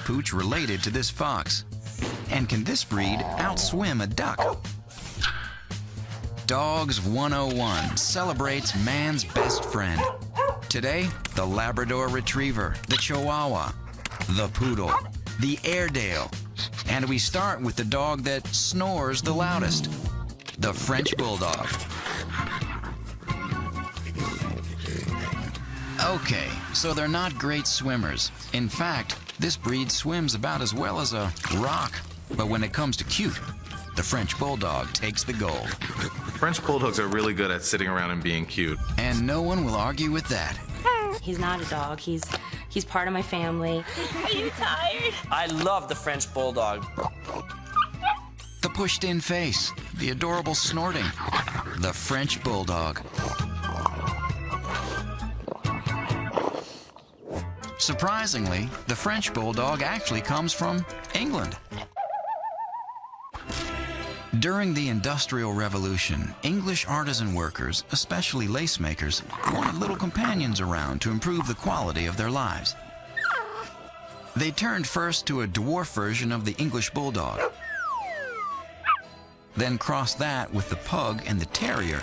pooch related to this fox? And can this breed outswim a duck? Dogs 101 celebrates man's best friend. Today, the Labrador Retriever, the Chihuahua, the Poodle, the Airedale. And we start with the dog that snores the loudest, the French Bulldog. Okay, so they're not great swimmers. In fact, this breed swims about as well as a rock. But when it comes to cute, the French Bulldog takes the gold. French Bulldogs are really good at sitting around and being cute. And no one will argue with that. He's not a dog. He's part of my family. Are you tired? I love the French Bulldog. The pushed-in face, the adorable snorting, the French Bulldog. Surprisingly, the French Bulldog actually comes from England. During the Industrial Revolution, English artisan workers, especially lace makers, wanted little companions around to improve the quality of their lives. They turned first to a dwarf version of the English Bulldog, then crossed that with the Pug and the Terrier.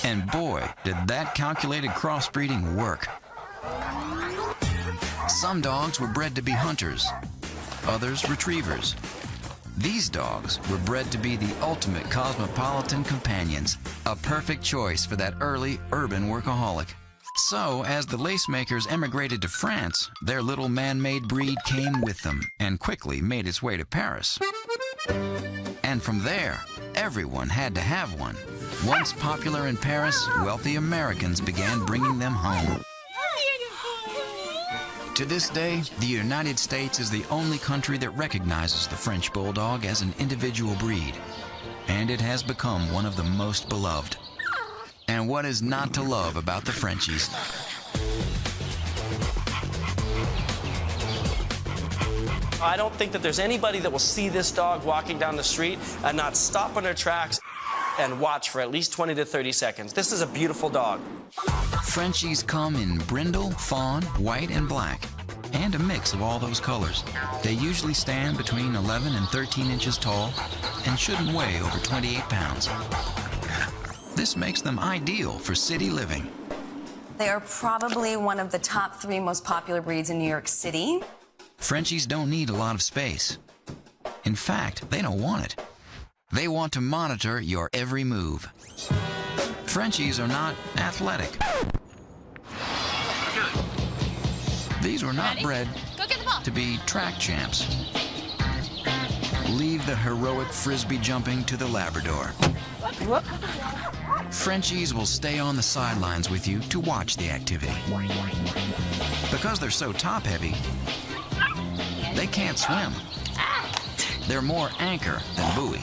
And boy, did that calculated crossbreeding work. Some dogs were bred to be hunters, others retrievers. These dogs were bred to be the ultimate cosmopolitan companions, a perfect choice for that early urban workaholic. So, as the lace makers emigrated to France, their little man-made breed came with them and quickly made its way to Paris. And from there, everyone had to have one. Once popular in Paris, wealthy Americans began bringing them home. To this day, the United States is the only country that recognizes the French Bulldog as an individual breed, and it has become one of the most beloved. And what is not to love about the Frenchies? I don't think that there's anybody that will see this dog walking down the street and not stop in their tracks and watch for at least 20 to 30 seconds. This is a beautiful dog. Frenchies come in brindle, fawn, white, and black, and a mix of all those colors. They usually stand between 11 and 13 inches tall and shouldn't weigh over 28 pounds. This makes them ideal for city living. They are probably one of the top 3 most popular breeds in New York City. Frenchies don't need a lot of space. In fact, they don't want it. They want to monitor your every move. Frenchies are not athletic. These were not bred to be track champs. Leave the heroic frisbee jumping to the Labrador. Frenchies will stay on the sidelines with you to watch the activity. Because they're so top-heavy, they can't swim. They're more anchor than buoy.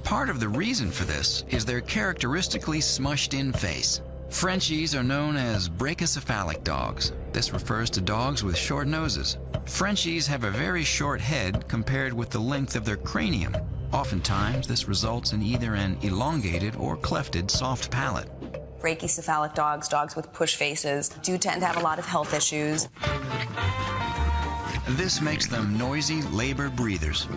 Part of the reason for this is their characteristically smushed-in face. Frenchies are known as brachycephalic dogs. This refers to dogs with short noses. Frenchies have a very short head compared with the length of their cranium. Oftentimes, this results in either an elongated or clefted soft palate. Brachycephalic dogs, dogs with push faces, do tend to have a lot of health issues. This makes them noisy, labored breathers.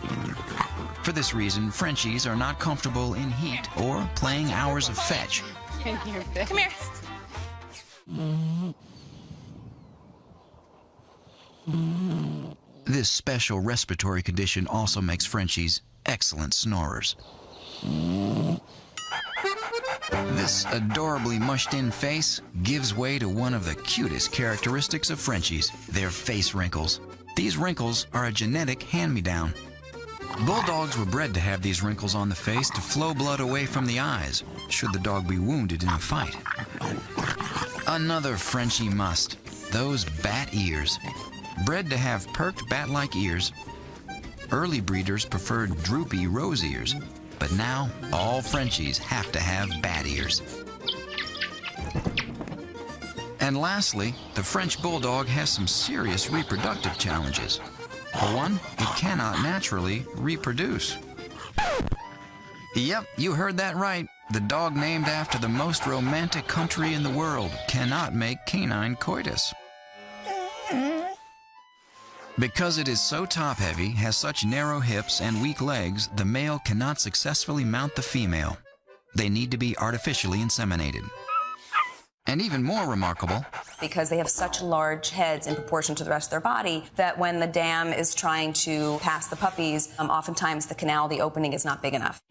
For this reason, Frenchies are not comfortable in heat or playing hours of fetch. Come here. This special respiratory condition also makes Frenchies excellent snorers. This adorably mushed-in face gives way to one of the cutest characteristics of Frenchies, their face wrinkles. These wrinkles are a genetic hand-me-down. Bulldogs were bred to have these wrinkles on the face to flow blood away from the eyes, should the dog be wounded in a fight. Another Frenchie must, those bat ears. Bred to have perked bat-like ears, early breeders preferred droopy rose ears, but now all Frenchies have to have bat ears. And lastly, the French Bulldog has some serious reproductive challenges. For one, it cannot naturally reproduce. Yep, you heard that right. The dog named after the most romantic country in the world cannot make canine coitus. Because it is so top-heavy, has such narrow hips and weak legs, the male cannot successfully mount the female. They need to be artificially inseminated. And even more remarkable, because they have such large heads in proportion to the rest of their body, that when the dam is trying to pass the puppies, oftentimes the canal, the opening is not big enough.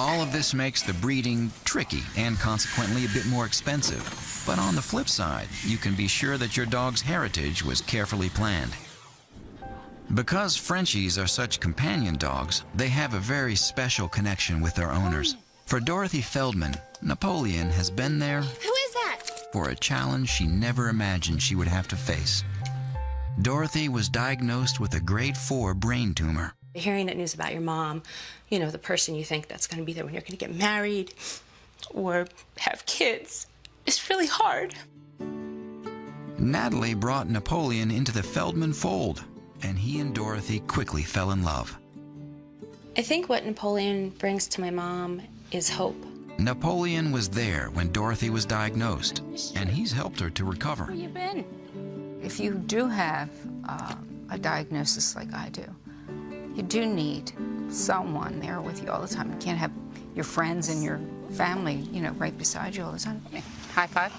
all of this makes the breeding tricky and consequently a bit more expensive. But on the flip side, you can be sure that your dog's heritage was carefully planned. Because Frenchies are such companion dogs, they have a very special connection with their owners. For Dorothy Feldman, Napoleon has been there Who is that? for a challenge she never imagined she would have to face. Dorothy was diagnosed with a grade 4 brain tumor. Hearing that news about your mom, you know, the person you think that's going to be there when you're going to get married or have kids, is really hard. Natalie brought Napoleon into the Feldman fold, and he and Dorothy quickly fell in love. I think what Napoleon brings to my mom is hope. Napoleon was there when Dorothy was diagnosed, and he's helped her to recover. Where you been? If you do have a diagnosis like I do, you do need someone there with you all the time. You can't have your friends and your family, you know, right beside you all the time. High five.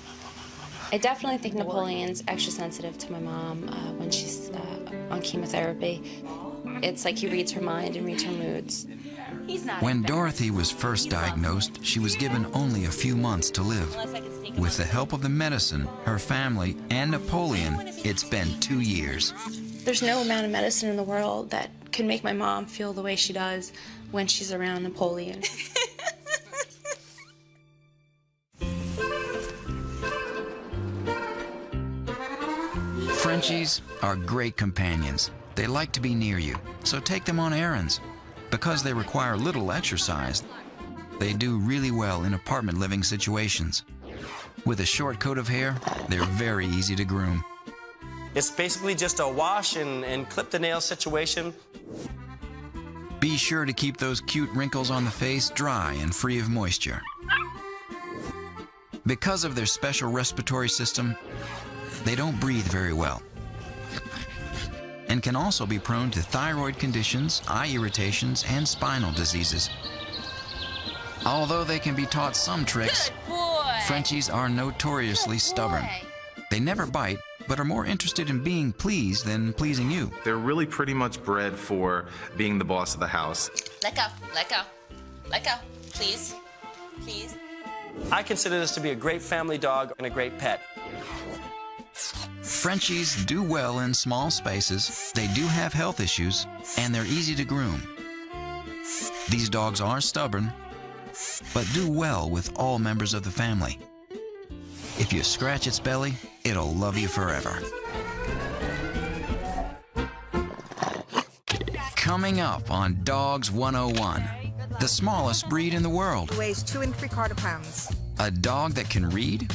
I definitely think Napoleon's extra sensitive to my mom when she's on chemotherapy. It's like he reads her mind and reads her moods. He's not. When Dorothy was first diagnosed, she was given only a few months to live. With the help of the medicine, her family, and Napoleon, it's been 2 years. There's no amount of medicine in the world that can make my mom feel the way she does when she's around Napoleon. Frenchies are great companions. They like to be near you, so take them on errands. Because they require little exercise, they do really well in apartment living situations. With a short coat of hair, they're very easy to groom. It's basically just a wash and clip the nail situation. Be sure to keep those cute wrinkles on the face dry and free of moisture. Because of their special respiratory system, they don't breathe very well, and can also be prone to thyroid conditions, eye irritations, and spinal diseases. Although they can be taught some tricks, Good boy. Frenchies are notoriously stubborn. They never bite, but are more interested in being pleased than pleasing you. They're really pretty much bred for being the boss of the house. Let go. Let go. Let go. Please. Please. I consider this to be a great family dog and a great pet. Frenchies do well in small spaces, they do have health issues, and they're easy to groom. These dogs are stubborn, but do well with all members of the family. If you scratch its belly, it'll love you forever. Coming up on Dogs 101, the smallest breed in the world. Weighs 2 3/4 pounds. A dog that can read,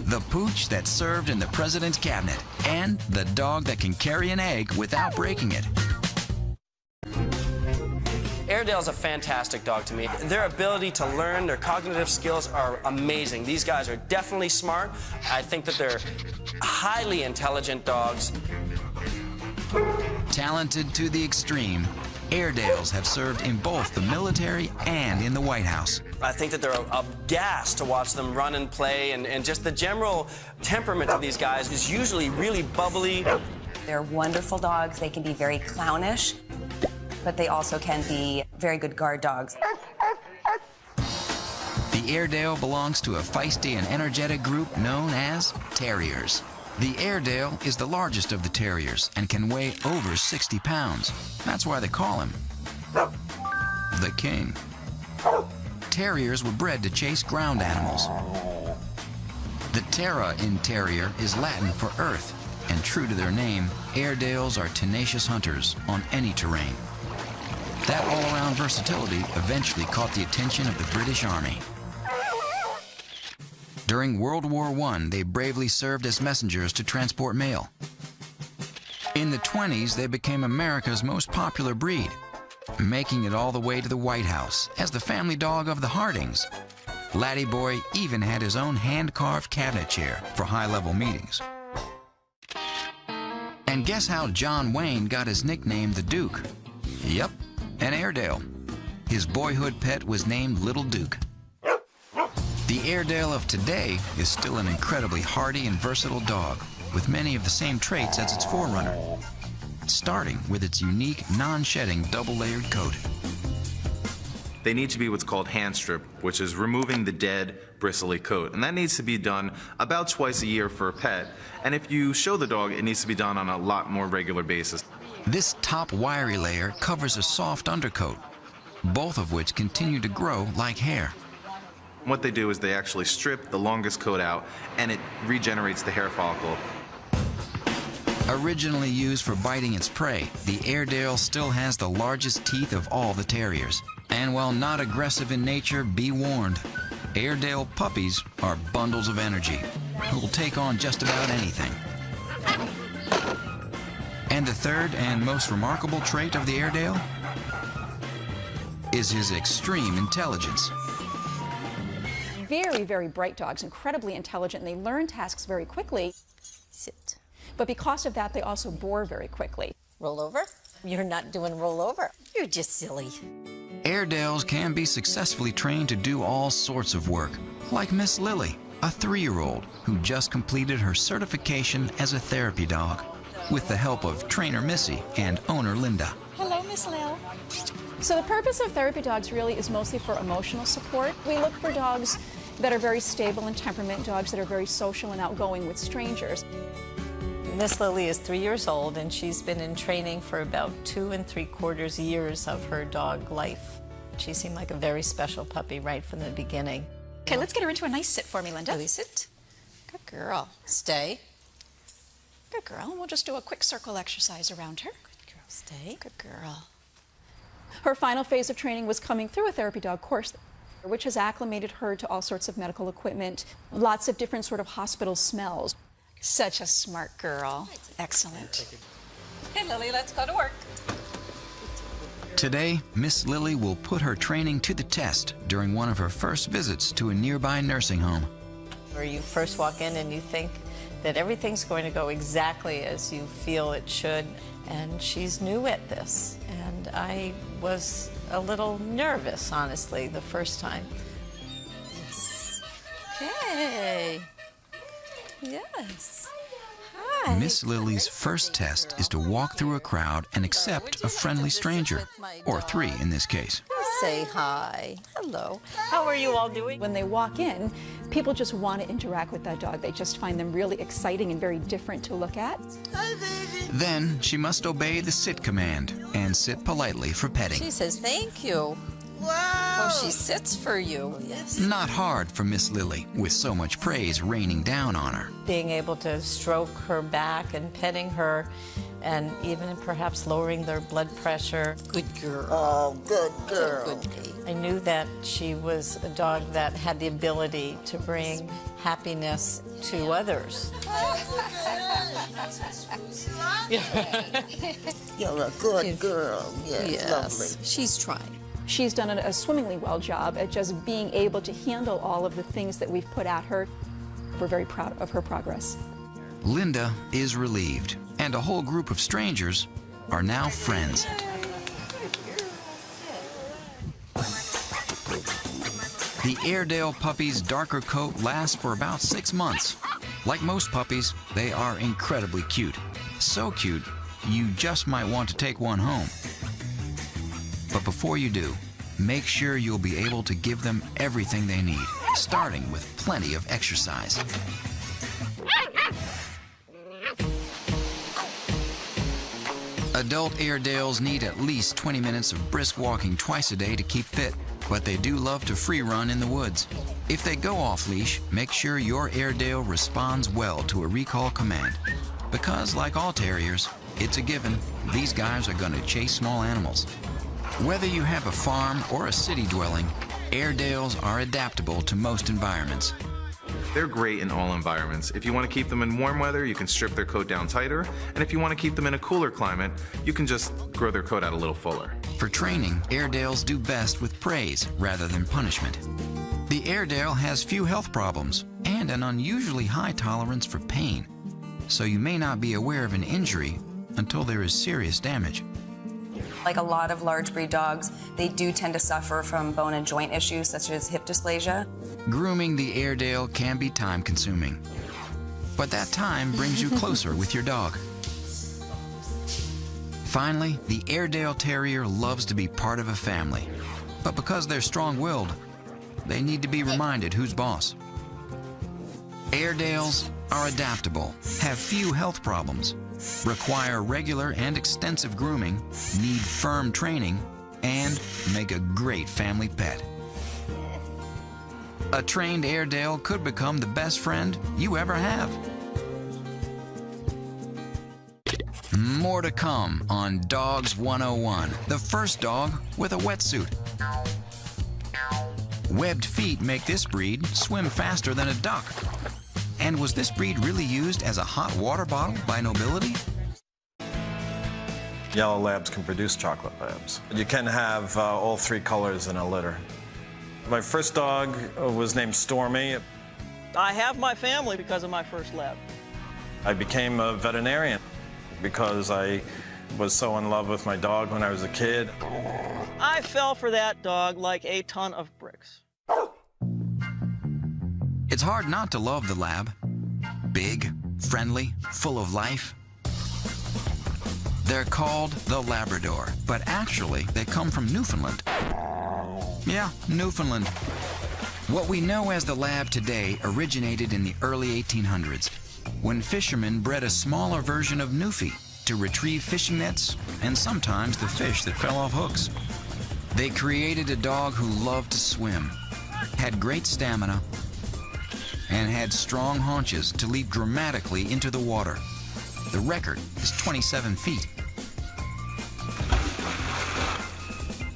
the pooch that served in the president's cabinet, and the dog that can carry an egg without breaking it. Airedale's a fantastic dog to me. Their ability to learn, their cognitive skills are amazing. These guys are definitely smart. I think that they're highly intelligent dogs. Talented to the extreme, Airedales have served in both the military and in the White House. I think that they're a gas to watch them run and play, and just the general temperament of these guys is usually really bubbly. They're wonderful dogs. They can be very clownish, but they also can be very good guard dogs. The Airedale belongs to a feisty and energetic group known as Terriers. The Airedale is the largest of the Terriers and can weigh over 60 pounds. That's why they call him the King. Terriers were bred to chase ground animals. The terra in terrier is Latin for earth, and true to their name, Airedales are tenacious hunters on any terrain. That all-around versatility eventually caught the attention of the British Army. During World War I, they bravely served as messengers to transport mail. In the 20s, they became America's most popular breed, making it all the way to the White House as the family dog of the Hardings. Laddie Boy even had his own hand-carved cabinet chair for high-level meetings. And guess how John Wayne got his nickname the Duke? Yep, an Airedale. His boyhood pet was named Little Duke. The Airedale of today is still an incredibly hardy and versatile dog with many of the same traits as its forerunner, starting with its unique, non-shedding double-layered coat. They need to be what's called hand strip, which is removing the dead, bristly coat. And that needs to be done about twice a year for a pet. And if you show the dog, it needs to be done on a lot more regular basis. This top wiry layer covers a soft undercoat, both of which continue to grow like hair. What they do is they actually strip the longest coat out, and it regenerates the hair follicle. Originally used for biting its prey, the Airedale still has the largest teeth of all the terriers. And while not aggressive in nature, be warned, Airedale puppies are bundles of energy who will take on just about anything. And the third and most remarkable trait of the Airedale is his extreme intelligence. Very, very bright dogs, incredibly intelligent, and they learn tasks very quickly. Sit. But because of that, they also bore very quickly. Roll over. You're not doing roll over. You're just silly. Airedales can be successfully trained to do all sorts of work, like Miss Lily, a 3-year-old who just completed her certification as a therapy dog, with the help of trainer Missy and owner Linda. Hello, Miss Lil. So the purpose of therapy dogs really is mostly for emotional support. We look for dogs that are very stable in temperament, dogs that are very social and outgoing with strangers. Miss Lily is 3 years old, and she's been in training for about 2 3/4 years of her dog life. She seemed like a very special puppy right from the beginning. Okay, let's get her into a nice sit for me, Linda. Lily, sit. Good girl. Stay. Good girl. And we'll just do a quick circle exercise around her. Good girl. Stay. Good girl. Her final phase of training was coming through a therapy dog course, which has acclimated her to all sorts of medical equipment, lots of different sort of hospital smells. Such a smart girl. Excellent. Hey, Lily, let's go to work. Today, Miss Lily will put her training to the test during one of her first visits to a nearby nursing home. Where you first walk in and you think that everything's going to go exactly as you feel it should, and she's new at this. And I was a little nervous, honestly, the first time. Yes. Okay. Yes. Hi. Miss Lily's first test is to walk through a crowd and accept a friendly stranger, or 3 in this case. Say hi. Hello. How are you all doing? When they walk in, people just want to interact with that dog. They just find them really exciting and very different to look at. Then she must obey the sit command and sit politely for petting. She says thank you. Wow. Oh, she sits for you. Yes. Not hard for Miss Lily, with so much praise raining down on her. Being able to stroke her back and petting her, and even perhaps lowering their blood pressure. Good girl. Oh, good girl. Good girl. I knew that she was a dog that had the ability to bring happiness to others. You're a good girl. Yes, lovely. She's trying. She's done a swimmingly well job at just being able to handle all of the things that we've put at her. We're very proud of her progress. Linda is relieved, and a whole group of strangers are now friends. The Airedale puppy's darker coat lasts for about 6 months. Like most puppies, they are incredibly cute. So cute, you just might want to take one home. But before you do, make sure you'll be able to give them everything they need, starting with plenty of exercise. Adult Airedales need at least 20 minutes of brisk walking twice a day to keep fit, but they do love to free run in the woods. If they go off leash, make sure your Airedale responds well to a recall command. Because, like all terriers, it's a given, these guys are going to chase small animals. Whether you have a farm or a city dwelling, Airedales are adaptable to most environments. They're great in all environments. If you want to keep them in warm weather, you can strip their coat down tighter. And if you want to keep them in a cooler climate, you can just grow their coat out a little fuller. For training, Airedales do best with praise rather than punishment. The Airedale has few health problems and an unusually high tolerance for pain. so you may not be aware of an injury until there is serious damage. Like a lot of large breed dogs, they do tend to suffer from bone and joint issues such as hip dysplasia. Grooming the Airedale can be time-consuming, but that time brings you closer with your dog. Finally, the Airedale Terrier loves to be part of a family, but because they're strong-willed, they need to be reminded who's boss. Airedales are adaptable, have few health problems, require regular and extensive grooming, need firm training, and make a great family pet. A trained Airedale could become the best friend you ever have. More to come on Dogs 101, the first dog with a wetsuit. Webbed feet make this breed swim faster than a duck. And was this breed really used as a hot water bottle by nobility? Yellow labs can produce chocolate labs. You can have all three colors in a litter. My first dog was named Stormy. I have my family because of my first lab. I became a veterinarian because I was so in love with my dog when I was a kid. I fell for that dog like a ton of bricks. It's hard not to love the lab. Big, friendly, full of life. They're called the Labrador, but actually they come from Newfoundland. Yeah, Newfoundland. What we know as the lab today originated in the early 1800s, when fishermen bred a smaller version of Newfie to retrieve fishing nets and sometimes the fish that fell off hooks. They created a dog who loved to swim, had great stamina, and had strong haunches to leap dramatically into the water. The record is 27 feet.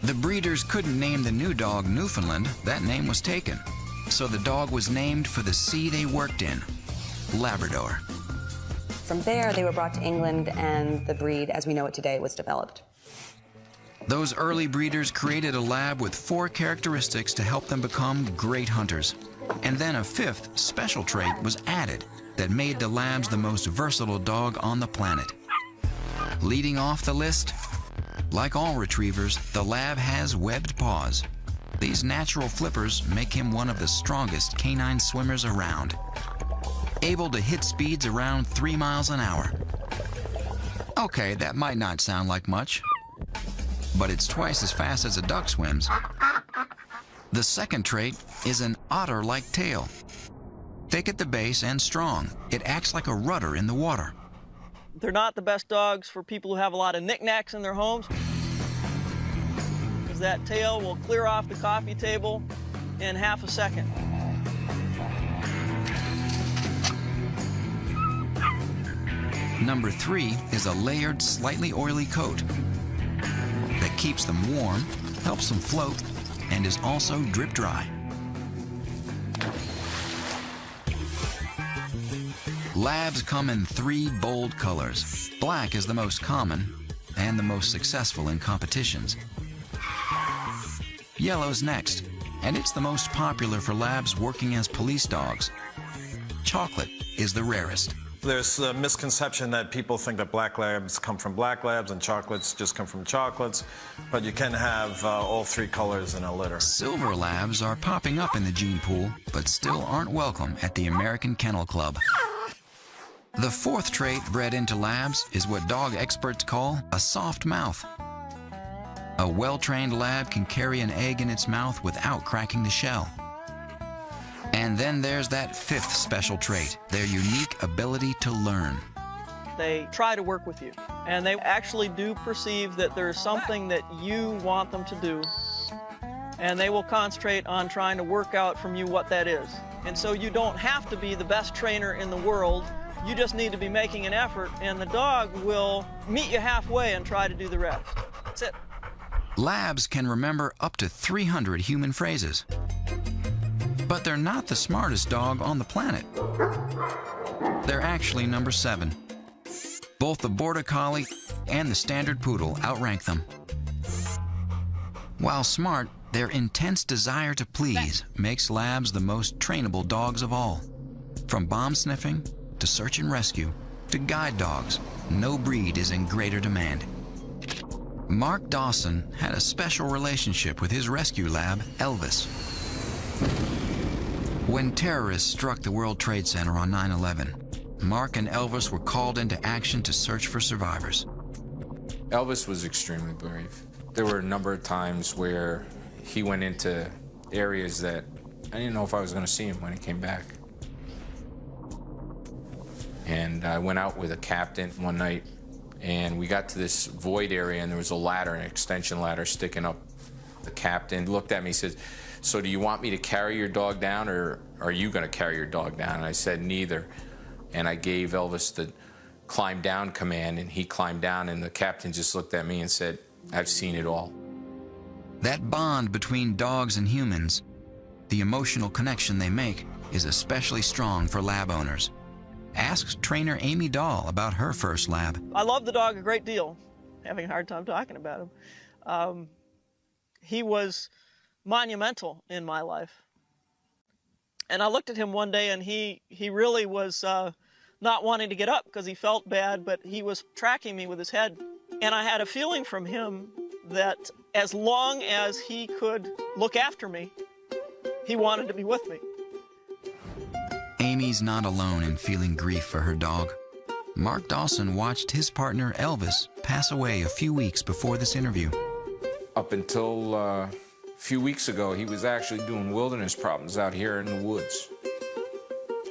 The breeders couldn't name the new dog Newfoundland. That name was taken. So the dog was named for the sea they worked in, Labrador. From there, they were brought to England, and the breed, as we know it today, was developed. Those early breeders created a lab with 4 characteristics to help them become great hunters. And then a 5th special trait was added that made the labs the most versatile dog on the planet. Leading off the list, like all retrievers, the lab has webbed paws. These natural flippers make him one of the strongest canine swimmers around, able to hit speeds around 3 miles an hour. Okay, that might not sound like much, but it's twice as fast as a duck swims. The second trait is an otter-like tail. Thick at the base and strong, it acts like a rudder in the water. They're not the best dogs for people who have a lot of knickknacks in their homes, because that tail will clear off the coffee table in half a second. Number 3 is a layered, slightly oily coat that keeps them warm, helps them float, and is also drip dry. Labs come in 3 bold colors. Black is the most common and the most successful in competitions. Yellow's next, and it's the most popular for labs working as police dogs. Chocolate is the rarest. There's a misconception that people think that black labs come from black labs and chocolates just come from chocolates, but you can have all 3 colors in a litter. Silver labs are popping up in the gene pool, but still aren't welcome at the American Kennel Club. The 4th trait bred into labs is what dog experts call a soft mouth. A well-trained lab can carry an egg in its mouth without cracking the shell. And then there's that 5th special trait, their unique ability to learn. They try to work with you, and they actually do perceive that there's something that you want them to do, and they will concentrate on trying to work out from you what that is. And so you don't have to be the best trainer in the world, you just need to be making an effort, and the dog will meet you halfway and try to do the rest. That's it. Labs can remember up to 300 human phrases. But they're not the smartest dog on the planet. They're actually number 7. Both the Border Collie and the Standard Poodle outrank them. While smart, their intense desire to please makes labs the most trainable dogs of all. From bomb sniffing to search and rescue, to guide dogs, no breed is in greater demand. Mark Dawson had a special relationship with his rescue lab, Elvis. When terrorists struck the World Trade Center on 9/11, Mark and Elvis were called into action to search for survivors. Elvis was extremely brave. There were a number of times where he went into areas that I didn't know if I was going to see him when he came back. And I went out with a captain one night, and we got to this void area, and there was a ladder, an extension ladder sticking up. The captain looked at me and said, "So do you want me to carry your dog down, or are you going to carry your dog down?" And I said, "Neither." And I gave Elvis the climb down command, and he climbed down, and the captain just looked at me and said, "I've seen it all." That bond between dogs and humans, the emotional connection they make, is especially strong for lab owners. Ask trainer Amy Dahl about her first lab. I love the dog a great deal. Having a hard time talking about him. He was monumental in my life. And I looked at him one day, and he really was not wanting to get up because he felt bad, but he was tracking me with his head. And I had a feeling from him that as long as he could look after me, he wanted to be with me. Amy's not alone in feeling grief for her dog. Mark Dawson watched his partner Elvis pass away a few weeks before this interview. Up until a few weeks ago, he was actually doing wilderness problems out here in the woods.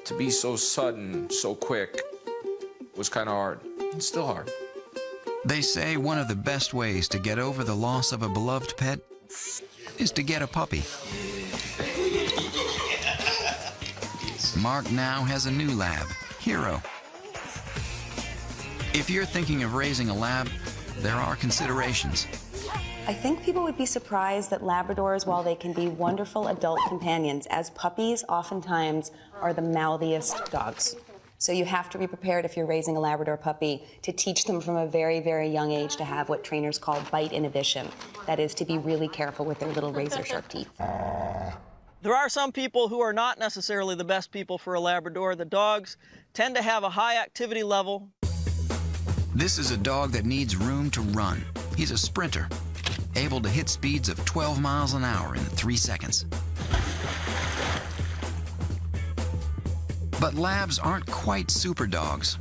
To be so sudden, so quick, was kind of hard. It's still hard. They say one of the best ways to get over the loss of a beloved pet is to get a puppy. Mark now has a new lab, Hero. If you're thinking of raising a lab, there are considerations. I think people would be surprised that Labradors, while they can be wonderful adult companions, as puppies oftentimes are the mouthiest dogs. So you have to be prepared, if you're raising a Labrador puppy, to teach them from a very, very young age to have what trainers call bite inhibition. That is, to be really careful with their little razor-sharp teeth. There are some people who are not necessarily the best people for a Labrador. The dogs tend to have a high activity level. This is a dog that needs room to run. He's a sprinter, able to hit speeds of 12 miles an hour in 3 seconds. But labs aren't quite super dogs.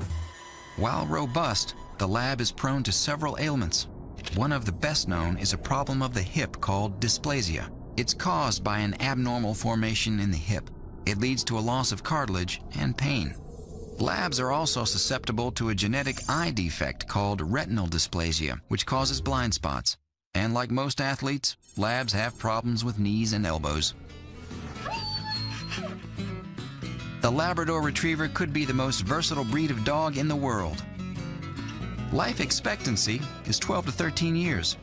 While robust, the lab is prone to several ailments. One of the best known is a problem of the hip called dysplasia. It's caused by an abnormal formation in the hip. It leads to a loss of cartilage and pain. Labs are also susceptible to a genetic eye defect called retinal dysplasia, which causes blind spots. And like most athletes, labs have problems with knees and elbows. The Labrador Retriever could be the most versatile breed of dog in the world. Life expectancy is 12 to 13 years.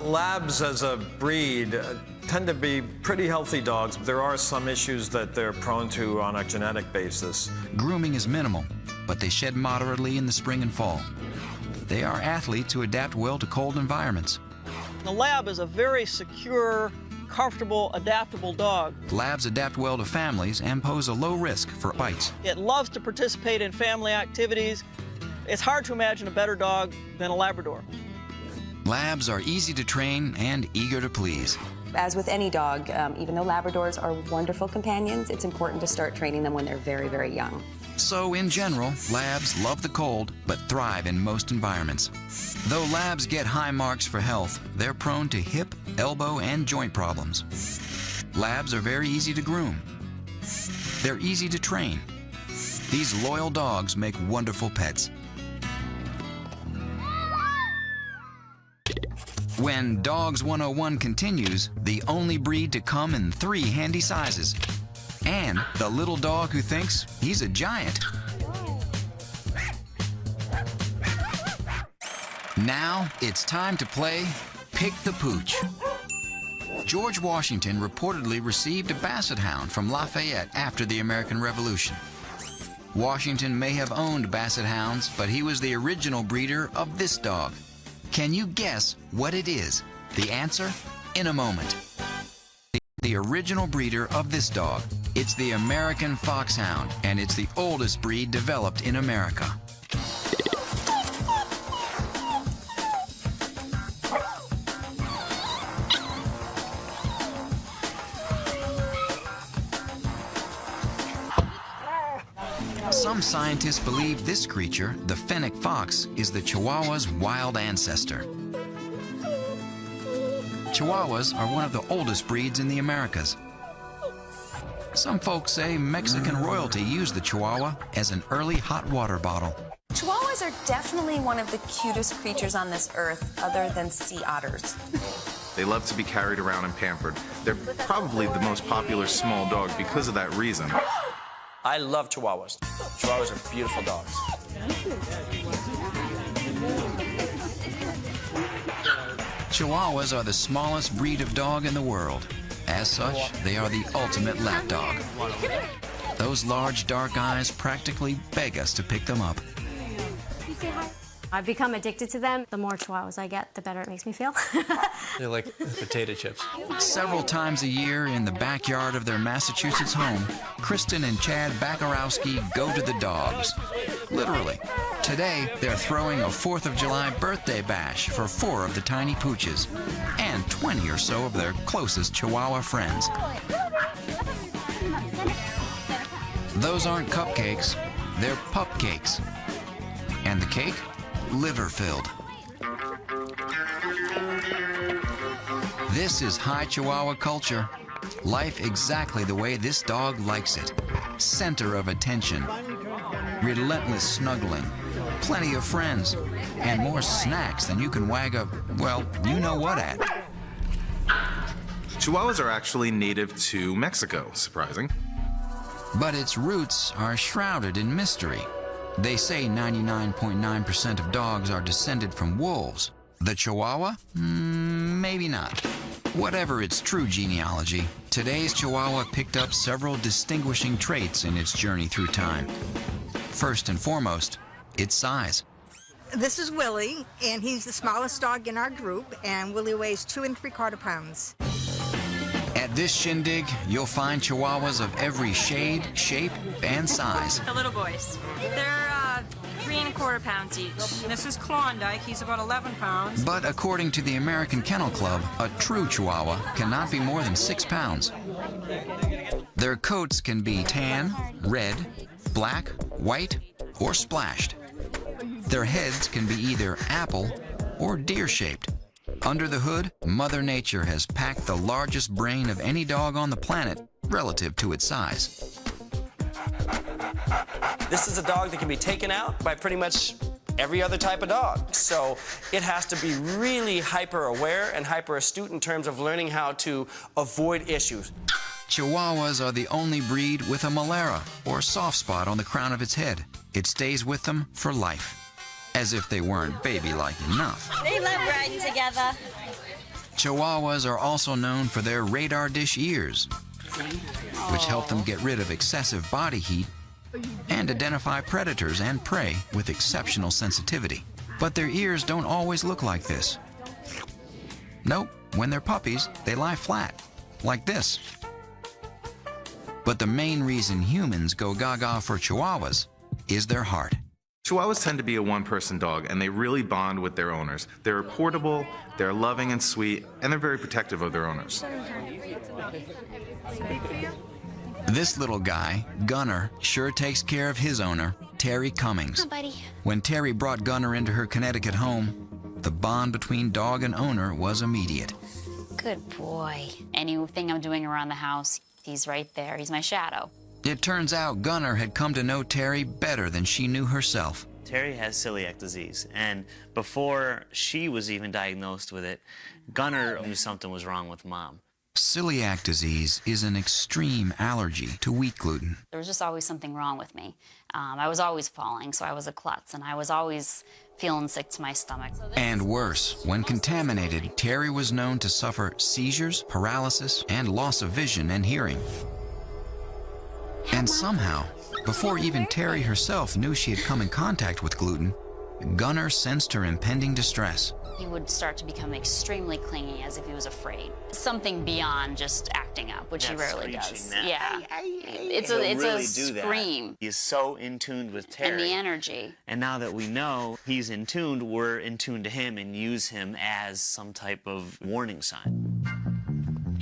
Labs as a breed tend to be pretty healthy dogs, but there are some issues that they're prone to on a genetic basis. Grooming is minimal, but they shed moderately in the spring and fall. They are athletes who adapt well to cold environments. The Lab is a very secure, comfortable, adaptable dog. Labs adapt well to families and pose a low risk for bites. It loves to participate in family activities. It's hard to imagine a better dog than a Labrador. Labs are easy to train and eager to please. As with any dog, even though Labradors are wonderful companions, it's important to start training them when they're very, very young. So in general, labs love the cold, but thrive in most environments. Though labs get high marks for health, they're prone to hip, elbow, and joint problems. Labs are very easy to groom. They're easy to train. These loyal dogs make wonderful pets. When Dogs 101 continues, the only breed to come in 3 handy sizes. And the little dog who thinks he's a giant. Now it's time to play Pick the Pooch. George Washington reportedly received a basset hound from Lafayette after the American Revolution. Washington may have owned basset hounds, but he was the original breeder of this dog. Can you guess what it is? The answer in a moment. The original breeder of this dog. It's the American Foxhound, and it's the oldest breed developed in America. Some scientists believe this creature, the fennec fox, is the Chihuahua's wild ancestor. Chihuahuas are one of the oldest breeds in the Americas. Some folks say Mexican royalty used the Chihuahua as an early hot water bottle. Chihuahuas are definitely one of the cutest creatures on this earth, other than sea otters. They love to be carried around and pampered. They're probably the most popular small dog because of that reason. I love Chihuahuas. Chihuahuas are beautiful dogs. Chihuahuas are the smallest breed of dog in the world. As such, they are the ultimate lap dog. Those large dark eyes practically beg us to pick them up. I've become addicted to them. The more Chihuahuas I get, the better it makes me feel. They're like potato chips. Several times a year in the backyard of their Massachusetts home, Kristen and Chad Bakarowski go to the dogs. Literally. Today, they're throwing a 4th of July birthday bash for 4 of the tiny pooches and 20 or so of their closest Chihuahua friends. Those aren't cupcakes, they're pupcakes. And the cake? Liver-filled. This is high Chihuahua culture. Life exactly the way this dog likes it. Center of attention. Relentless snuggling. Plenty of friends. And more snacks than you can wag a, well, you know what at. Chihuahuas are actually native to Mexico, surprising. But its roots are shrouded in mystery. They say 99.9% of dogs are descended from wolves. The Chihuahua? Maybe not. Whatever its true genealogy, today's Chihuahua picked up several distinguishing traits in its journey through time. First and foremost, its size. This is Willie, and he's the smallest dog in our group, and Willie weighs 2 3/4 pounds. At this shindig, you'll find Chihuahuas of every shade, shape, and size. The little boys. They're 3 1/4 pounds each. This is Klondike. He's about 11 pounds. But according to the American Kennel Club, a true Chihuahua cannot be more than 6 pounds. Their coats can be tan, red, black, white, or splashed. Their heads can be either apple or deer-shaped. Under the hood, Mother Nature has packed the largest brain of any dog on the planet relative to its size. This is a dog that can be taken out by pretty much every other type of dog. So it has to be really hyper-aware and hyper-astute in terms of learning how to avoid issues. Chihuahuas are the only breed with a malera, or soft spot on the crown of its head. It stays with them for life. As if they weren't baby-like enough. They love riding together. Chihuahuas are also known for their radar dish ears, which help them get rid of excessive body heat and identify predators and prey with exceptional sensitivity. But their ears don't always look like this. Nope, when they're puppies, they lie flat, like this. But the main reason humans go gaga for Chihuahuas is their heart. Chihuahuas tend to be a one-person dog, and they really bond with their owners. They're portable, they're loving and sweet, and they're very protective of their owners. This little guy, Gunner, sure takes care of his owner, Terry Cummings. Hi, buddy. When Terry brought Gunner into her Connecticut home, the bond between dog and owner was immediate. Good boy. Anything I'm doing around the house, he's right there. He's my shadow. It turns out Gunner had come to know Terry better than she knew herself. Terry has celiac disease, and before she was even diagnosed with it, Gunner knew something was wrong with Mom. Celiac disease is an extreme allergy to wheat gluten. There was just always something wrong with me. I was always falling, so I was a klutz, and I was always feeling sick to my stomach. And worse, when contaminated, Terry was known to suffer seizures, paralysis, and loss of vision and hearing. And somehow, before even Terry herself knew she had come in contact with gluten, Gunner sensed her impending distress. He would start to become extremely clingy, as if he was afraid. Something beyond just acting up, which he rarely does. Yeah, it's a scream. He's so in tune with Terry. And the energy. And now that we know he's in tune, we're in tune to him and use him as some type of warning sign.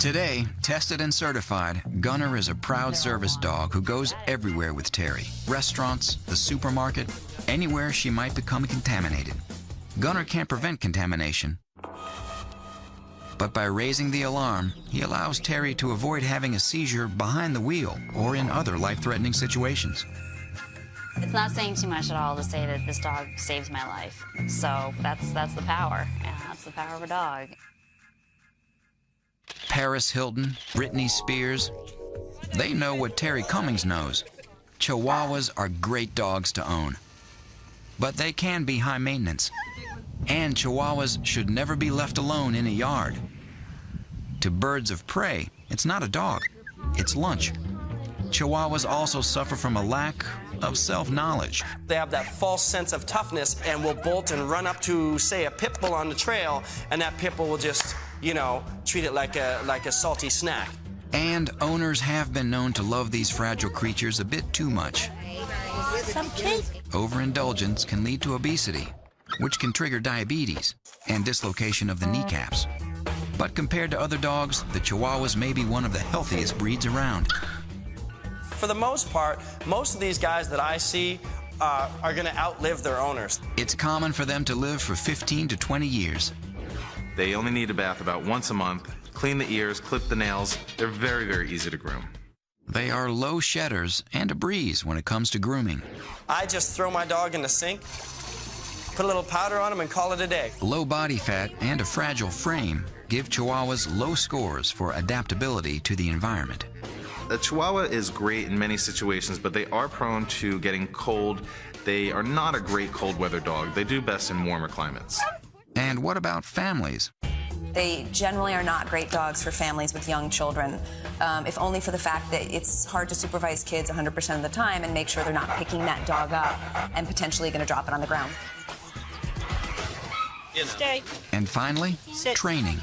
Today, tested and certified, Gunner is a proud service dog who goes everywhere with Terry. Restaurants, the supermarket, anywhere she might become contaminated. Gunner can't prevent contamination, but by raising the alarm, he allows Terry to avoid having a seizure behind the wheel or in other life-threatening situations. It's not saying too much at all to say that this dog saved my life. So that's the power. Yeah, that's the power of a dog. Paris Hilton, Britney Spears, they know what Terry Cummings knows. Chihuahuas are great dogs to own, but they can be high maintenance. And Chihuahuas should never be left alone in a yard. To birds of prey, it's not a dog, it's lunch. Chihuahuas also suffer from a lack of self-knowledge. They have that false sense of toughness and will bolt and run up to, say, a pit bull on the trail, and that pit bull will just, you know, treat it like a salty snack. And owners have been known to love these fragile creatures a bit too much. Overindulgence can lead to obesity, which can trigger diabetes and dislocation of the kneecaps. But compared to other dogs, the Chihuahuas may be one of the healthiest breeds around. For the most part, most of these guys that I see are going to outlive their owners. It's common for them to live for 15 to 20 years. They only need a bath about once a month, clean the ears, clip the nails. They're very, very easy to groom. They are low shedders and a breeze when it comes to grooming. I just throw my dog in the sink, put a little powder on him, and call it a day. Low body fat and a fragile frame give Chihuahuas low scores for adaptability to the environment. A Chihuahua is great in many situations, but they are prone to getting cold. They are not a great cold weather dog. They do best in warmer climates. And what about families? They generally are not great dogs for families with young children, if only for the fact that it's hard to supervise kids 100% of the time and make sure they're not picking that dog up and potentially going to drop it on the ground. Stay. And finally, Sit. training.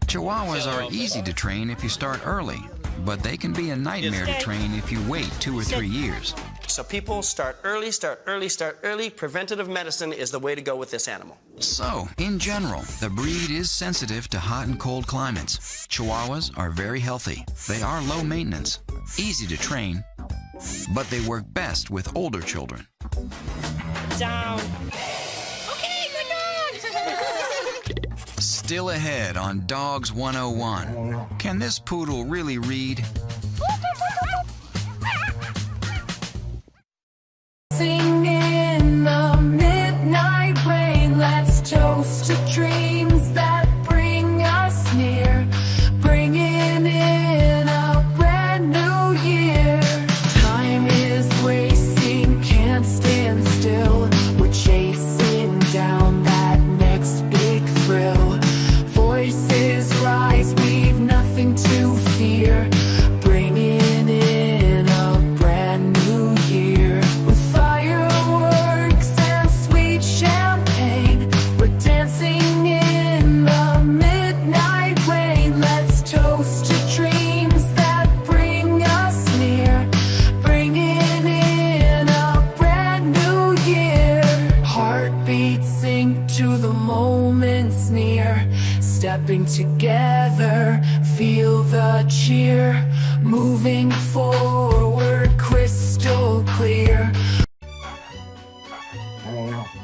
Chihuahuas are easy to train if you start early, but they can be a nightmare to train if you wait 2 or 3 years. So people start early, start early, start early. Preventative medicine is the way to go with this animal. So, in general, the breed is sensitive to hot and cold climates. Chihuahuas are very healthy. They are low maintenance, easy to train, but they work best with older children. Down. Okay, good dog. Still ahead on Dogs 101. Can this poodle really read? Sing in the midnight rain, let's toast to dreams that bring us near, bringing in a brand new year. Time is racing, can't stand still, we're chasing down that next big thrill. Voices rise, we've nothing to fear, bringing in a brand new year. With fireworks and sweet champagne, we're dancing in the midnight rain. Let's toast to dreams that bring us near, bringing in a brand new year. Heartbeats sink to the moments near, stepping together, feel the cheer, moving forward, crystal clear.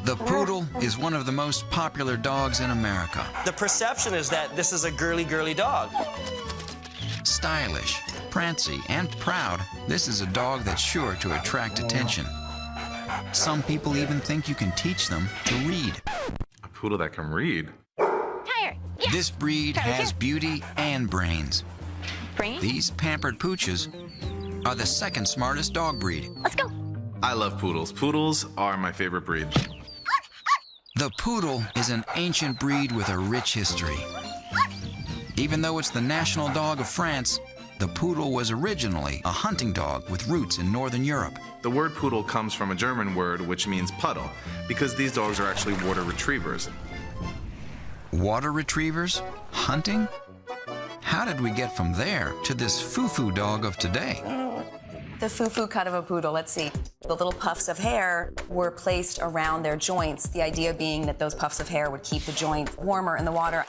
The poodle is one of the most popular dogs in America. The perception is that this is a girly dog. Stylish, prancy, and proud, this is a dog that's sure to attract attention. Some people even think you can teach them to read. A poodle that can read. This breed has beauty and brains. Brain? These pampered pooches are the second smartest dog breed. Let's go. I love poodles. Poodles are my favorite breed. The poodle is an ancient breed with a rich history. Even though it's the national dog of France, the poodle was originally a hunting dog with roots in Northern Europe. The word poodle comes from a German word which means puddle, because these dogs are actually water retrievers. Water retrievers? Hunting? How did we get from there to this foo-foo dog of today? The foo-foo cut of a poodle, let's see. The little puffs of hair were placed around their joints, the idea being that those puffs of hair would keep the joints warmer in the water.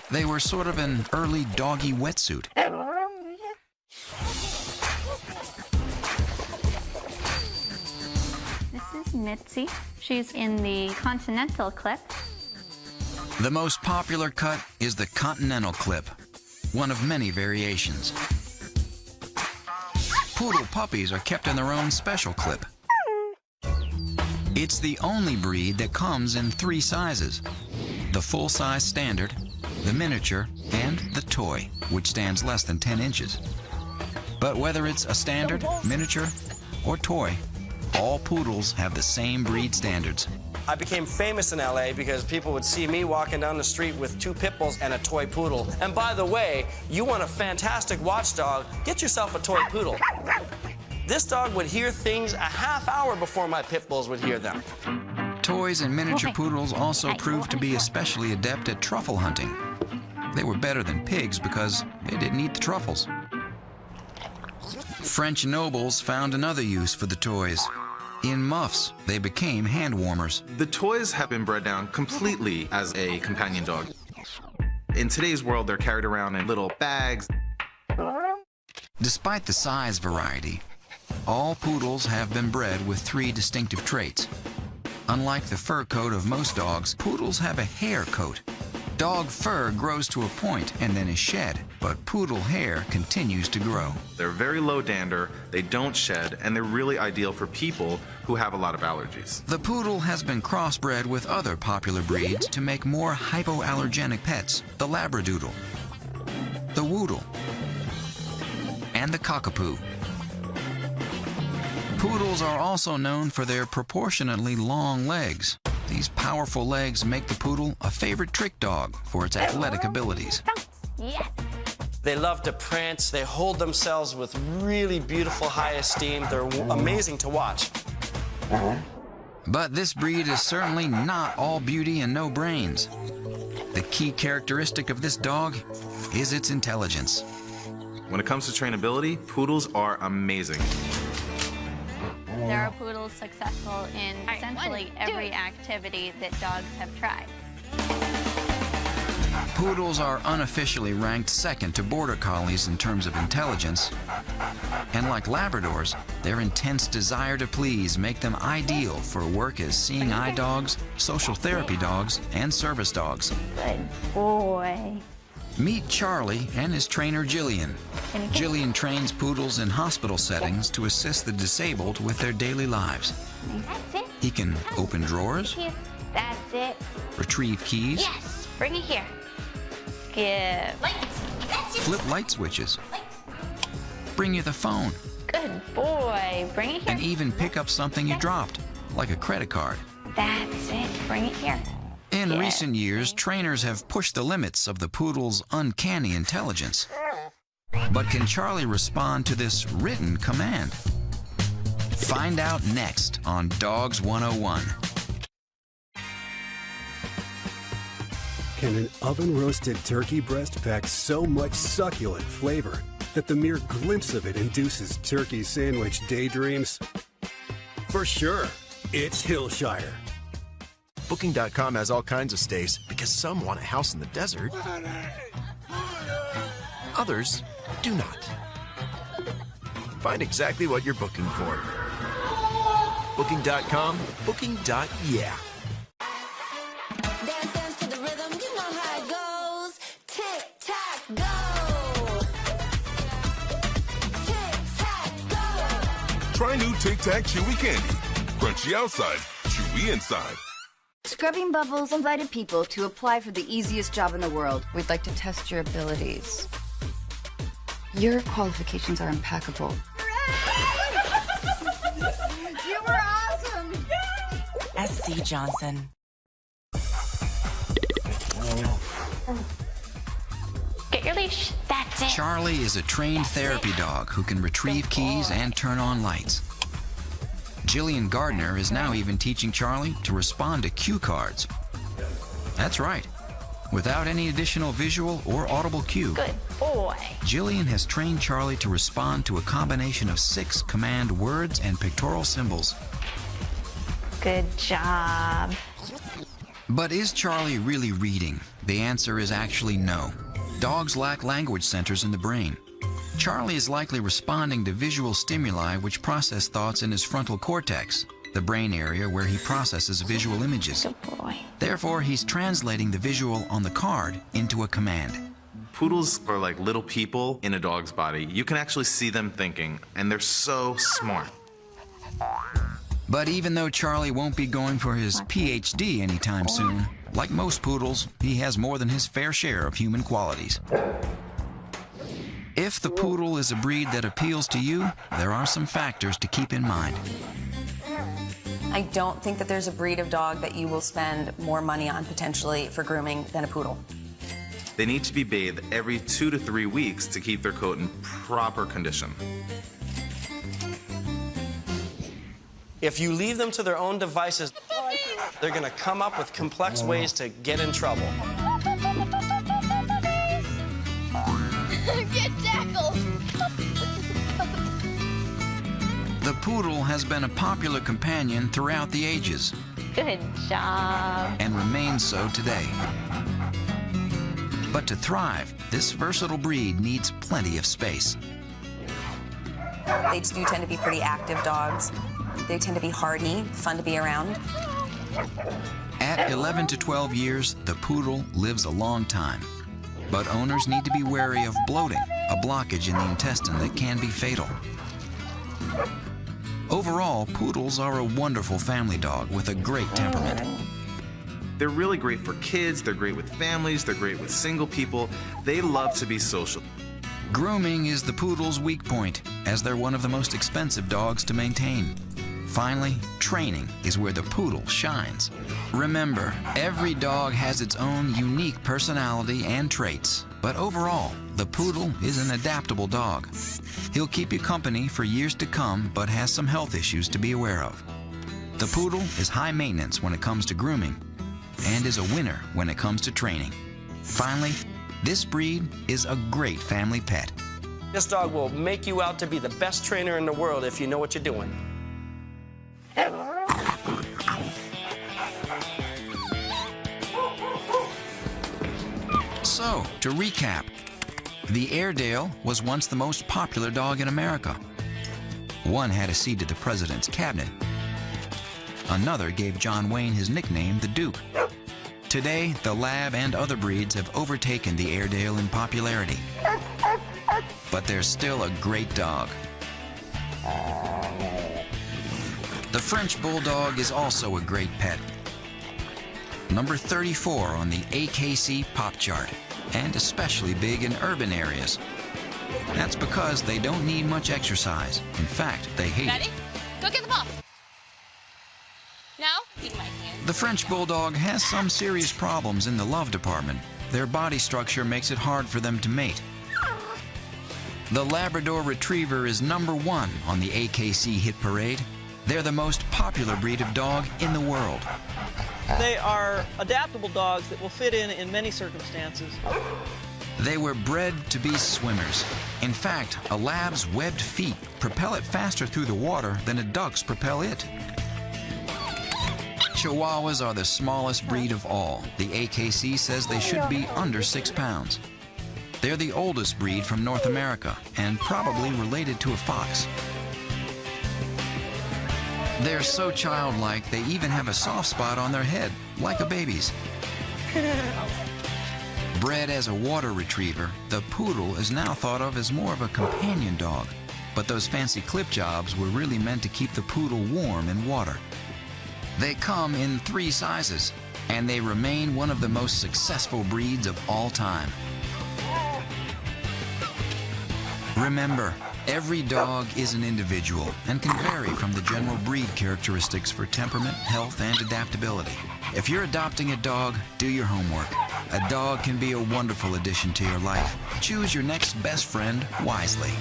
They were sort of an early doggy wetsuit. This is Mitzi. She's in the Continental clip. The most popular cut is the Continental clip, one of many variations. Poodle puppies are kept in their own special clip. It's the only breed that comes in 3 sizes: the full-size standard, the miniature, and the toy, which stands less than 10 inches. But whether it's a standard, miniature, or toy, all poodles have the same breed standards. I became famous in LA because people would see me walking down the street with 2 pit bulls and a toy poodle. And by the way, you want a fantastic watchdog, get yourself a toy poodle. This dog would hear things a half hour before my pit bulls would hear them. Toys and miniature poodles also proved to be especially adept at truffle hunting. They were better than pigs because they didn't eat the truffles. French nobles found another use for the toys. In muffs, they became hand warmers. The toys have been bred down completely as a companion dog. In today's world, they're carried around in little bags. Despite the size variety, all poodles have been bred with 3 distinctive traits. Unlike the fur coat of most dogs, poodles have a hair coat. Dog fur grows to a point and then is shed, but poodle hair continues to grow. They're very low dander, they don't shed, and they're really ideal for people who have a lot of allergies. The poodle has been crossbred with other popular breeds to make more hypoallergenic pets: the Labradoodle, the Woodle, and the Cockapoo. Poodles are also known for their proportionately long legs. These powerful legs make the poodle a favorite trick dog for its athletic abilities. Yes. They love to prance. They hold themselves with really beautiful high esteem. They're amazing to watch. But this breed is certainly not all beauty and no brains. The key characteristic of this dog is its intelligence. When it comes to trainability, poodles are amazing. There are poodles successful in essentially every activity that dogs have tried. Poodles are unofficially ranked second to border collies in terms of intelligence. And like Labradors, their intense desire to please make them ideal for work as seeing eye dogs, social therapy dogs, and service dogs. Good boy. Meet Charlie and his trainer Jillian. Jillian trains poodles in hospital settings to assist the disabled with their daily lives. That's it. He can open drawers, That's it. retrieve keys, Yes. Bring it here. Give. Lights. That's it. flip light switches, bring you the phone, Good boy. Bring it here. and even pick up something you dropped, like a credit card. That's it. Bring it here. In recent years, trainers have pushed the limits of the poodle's uncanny intelligence. But can Charlie respond to this written command? Find out next on Dogs 101. Can an oven-roasted turkey breast pack so much succulent flavor that the mere glimpse of it induces turkey sandwich daydreams? For sure, it's Hillshire. Booking.com has all kinds of stays because some want a house in the desert. Others do not. Find exactly what you're booking for. Booking.com, booking.yeah. Dance, dance to the rhythm, you know how it goes. Tick, tack, go. Tick, tack, go. Try new Tic Tac Chewy Candy. Crunchy outside, chewy inside. Scrubbing Bubbles invited people to apply for the easiest job in the world. We'd like to test your abilities. Your qualifications are impeccable. You were awesome. SC Johnson. Get your leash. That's it. Charlie is a trained therapy dog who can retrieve keys and turn on lights. Jillian Gardner is now even teaching Charlie to respond to cue cards. That's right. Without any additional visual or audible cue, Good boy. Jillian has trained Charlie to respond to a combination of 6 command words and pictorial symbols. Good job. But is Charlie really reading? The answer is actually no. Dogs lack language centers in the brain. Charlie is likely responding to visual stimuli which process thoughts in his frontal cortex, the brain area where he processes visual images. Good boy. Therefore, he's translating the visual on the card into a command. Poodles are like little people in a dog's body. You can actually see them thinking, and they're so smart. But even though Charlie won't be going for his PhD anytime soon, like most poodles, he has more than his fair share of human qualities. If the poodle is a breed that appeals to you, there are some factors to keep in mind. I don't think that there's a breed of dog that you will spend more money on potentially for grooming than a poodle. They need to be bathed every 2 to 3 weeks to keep their coat in proper condition. If you leave them to their own devices, they're going to come up with complex ways to get in trouble. Get tackled. The poodle has been a popular companion throughout the ages Good job. and remains so today. But to thrive, this versatile breed needs plenty of space. They do tend to be pretty active dogs. They tend to be hardy, fun to be around. At 11 to 12 years, the poodle lives a long time. But owners need to be wary of bloating, a blockage in the intestine that can be fatal. Overall, poodles are a wonderful family dog with a great temperament. They're really great for kids, they're great with families, they're great with single people. They love to be social. Grooming is the poodle's weak point, as they're one of the most expensive dogs to maintain. Finally, training is where the poodle shines. Remember, every dog has its own unique personality and traits, but overall, the poodle is an adaptable dog. He'll keep you company for years to come, but has some health issues to be aware of. The poodle is high maintenance when it comes to grooming, and is a winner when it comes to training. Finally, this breed is a great family pet. This dog will make you out to be the best trainer in the world if you know what you're doing. So, to recap, the Airedale was once the most popular dog in America. One had a seat at the president's cabinet. Another gave John Wayne his nickname, the Duke. Today, the Lab and other breeds have overtaken the Airedale in popularity. But they're still a great dog. The French Bulldog is also a great pet. Number 34 on the AKC pop chart, and especially big in urban areas. That's because they don't need much exercise. In fact, they hate Ready? it. Go get the ball. Now, eat my hand. The French Bulldog has some serious problems in the love department. Their body structure makes it hard for them to mate. The Labrador Retriever is number 1 on the AKC hit parade. They're the most popular breed of dog in the world. They are adaptable dogs that will fit in many circumstances. They were bred to be swimmers. In fact, a lab's webbed feet propel it faster through the water than a duck's propel it. Chihuahuas are the smallest breed of all. The AKC says they should be under 6 pounds. They're the oldest breed from North America and probably related to a fox. They're so childlike, they even have a soft spot on their head, like a baby's. Bred as a water retriever, the poodle is now thought of as more of a companion dog. But those fancy clip jobs were really meant to keep the poodle warm in water. They come in 3 sizes, and they remain one of the most successful breeds of all time. Remember, every dog is an individual and can vary from the general breed characteristics for temperament, health, and adaptability. If you're adopting a dog, do your homework. A dog can be a wonderful addition to your life. Choose your next best friend wisely.